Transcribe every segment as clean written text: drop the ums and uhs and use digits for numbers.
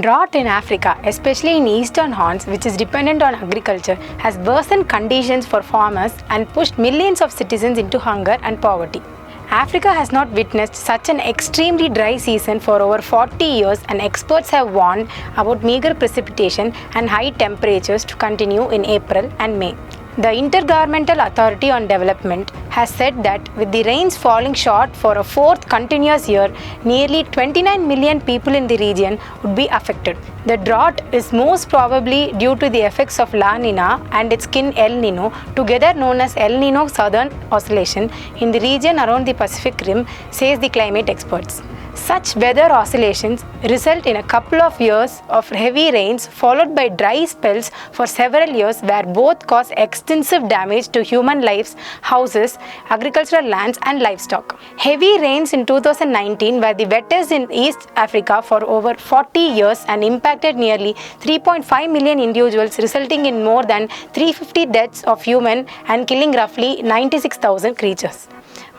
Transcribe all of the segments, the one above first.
Drought in Africa, especially in eastern horns, which is dependent on agriculture, has worsened conditions for farmers and pushed millions of citizens into hunger and poverty. Africa has not witnessed such an extremely dry season for over 40 years, and experts have warned about meager precipitation and high temperatures to continue in April and May. The Intergovernmental Authority on Development has said that with the rains falling short for a fourth continuous year, nearly 29 million people in the region would be affected. The drought is most probably due to the effects of La Nina and its kin El Nino, together known as El Nino Southern Oscillation, in the region around the Pacific Rim, says the climate experts. Such weather oscillations result in a couple of years of heavy rains followed by dry spells for several years, where both cause extensive damage to human lives, houses, agricultural lands and livestock. Heavy rains in 2019 were the wettest in East Africa for over 40 years and impacted nearly 3.5 million individuals, resulting in more than 350 deaths of human and killing roughly 96,000 creatures.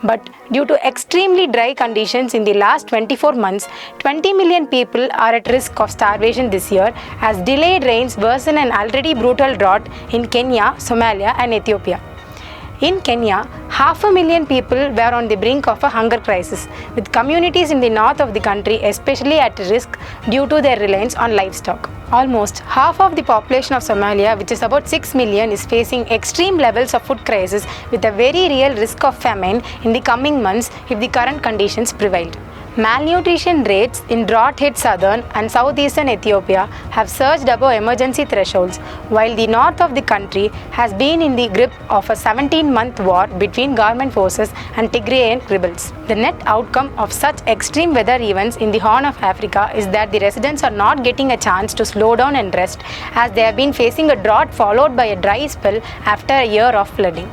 But due to extremely dry conditions in the last 24 months, 20 million people are at risk of starvation this year, as delayed rains worsen an already brutal drought in Kenya, Somalia and Ethiopia. In Kenya, 500,000 people were on the brink of a hunger crisis, with communities in the north of the country especially at risk due to their reliance on livestock. Almost half of the population of Somalia, which is about 6 million, is facing extreme levels of food crisis, with a very real risk of famine in the coming months if the current conditions prevailed. Malnutrition rates in drought-hit southern and southeastern Ethiopia have surged above emergency thresholds, while the north of the country has been in the grip of a 17-month war between government forces and Tigrayan rebels. The net outcome of such extreme weather events in the Horn of Africa is that the residents are not getting a chance to slow down and rest, as they have been facing a drought followed by a dry spell after a year of flooding.